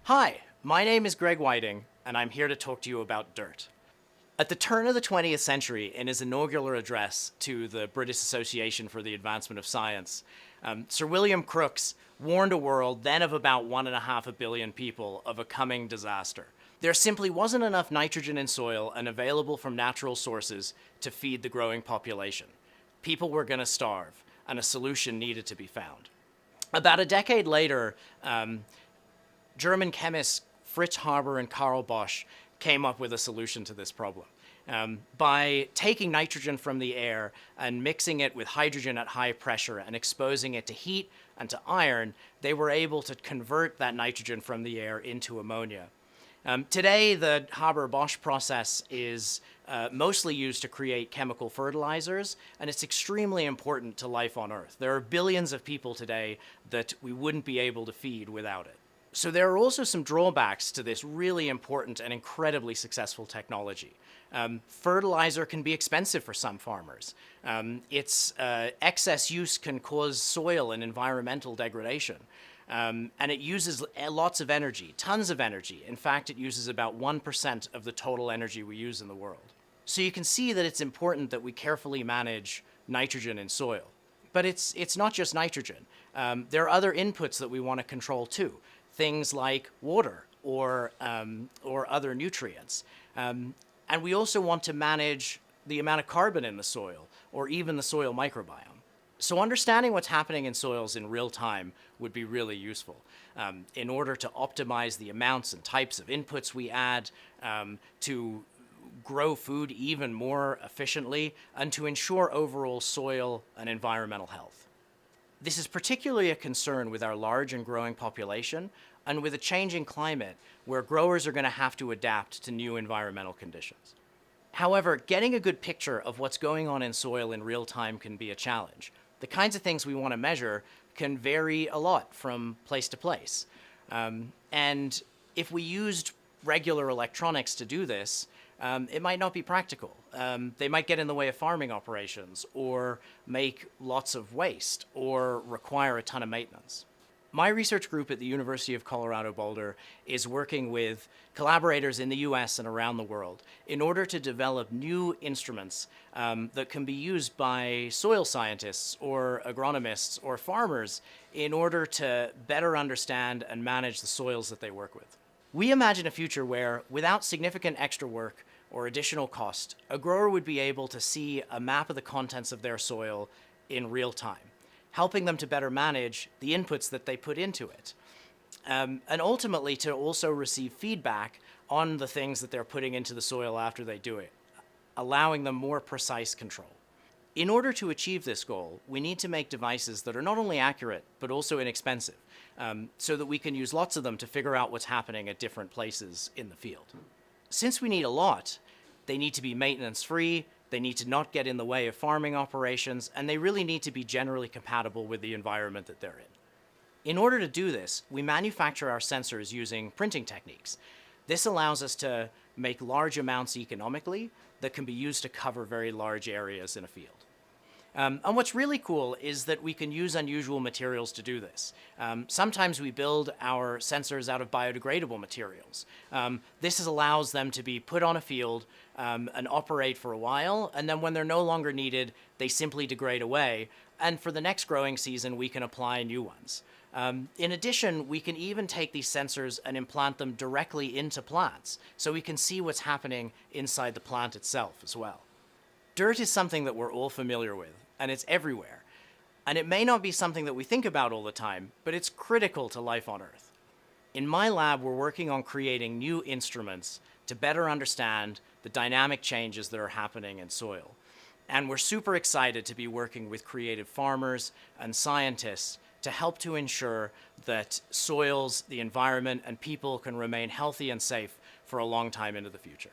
Hi, my name is Greg Whiting, and I'm here to talk to you about dirt. At the turn of the 20th century, in his inaugural address to the British Association for the Advancement of Science, Sir William Crookes warned a world then of about 1.5 billion people of a coming disaster. There simply wasn't enough nitrogen in soil and available from natural sources to feed the growing population. People were going to starve, and a solution needed to be found. About a decade later, German chemists Fritz Haber and Karl Bosch came up with a solution to this problem. By taking nitrogen from the air and mixing it with hydrogen at high pressure and exposing it to heat and to iron, they were able to convert that nitrogen from the air into ammonia. Today, the Haber-Bosch process is mostly used to create chemical fertilizers, and it's extremely important to life on Earth. There are billions of people today that we wouldn't be able to feed without it. So there are also some drawbacks to this really important and incredibly successful technology. Fertilizer can be expensive for some farmers. Its excess use can cause soil and environmental degradation. And it uses lots of energy, tons of energy. In fact, it uses about 1% of the total energy we use in the world. So you can see that it's important that we carefully manage nitrogen in soil. But it's not just nitrogen. There are other inputs that we want to control too. Things like water or other nutrients. And we also want to manage the amount of carbon in the soil or even the soil microbiome. So understanding what's happening in soils in real time would be really useful in order to optimize the amounts and types of inputs we add to grow food even more efficiently and to ensure overall soil and environmental health. This is particularly a concern with our large and growing population and with a changing climate where growers are going to have to adapt to new environmental conditions. However, getting a good picture of what's going on in soil in real time can be a challenge. The kinds of things we want to measure can vary a lot from place to place. And if we used regular electronics to do this, it might not be practical. They might get in the way of farming operations or make lots of waste or require a ton of maintenance. My research group at the University of Colorado Boulder is working with collaborators in the US and around the world in order to develop new instruments that can be used by soil scientists or agronomists or farmers in order to better understand and manage the soils that they work with. We imagine a future where, without significant extra work or additional cost, a grower would be able to see a map of the contents of their soil in real time, helping them to better manage the inputs that they put into it. And ultimately to also receive feedback on the things that they're putting into the soil after they do it, allowing them more precise control. In order to achieve this goal, we need to make devices that are not only accurate, but also inexpensive, so that we can use lots of them to figure out what's happening at different places in the field. Since we need a lot, they need to be maintenance-free, they need to not get in the way of farming operations, and they really need to be generally compatible with the environment that they're in. In order to do this, we manufacture our sensors using printing techniques. This allows us to make large amounts economically that can be used to cover very large areas in a field. And what's really cool is that we can use unusual materials to do this. Sometimes we build our sensors out of biodegradable materials. This allows them to be put on a field and operate for a while, and then when they're no longer needed, they simply degrade away, and for the next growing season, we can apply new ones. In addition, we can even take these sensors and implant them directly into plants, so we can see what's happening inside the plant itself as well. Dirt is something that we're all familiar with, and it's everywhere. And it may not be something that we think about all the time, but it's critical to life on Earth. In my lab, we're working on creating new instruments to better understand the dynamic changes that are happening in soil. And we're super excited to be working with creative farmers and scientists to help to ensure that soils, the environment, and people can remain healthy and safe for a long time into the future.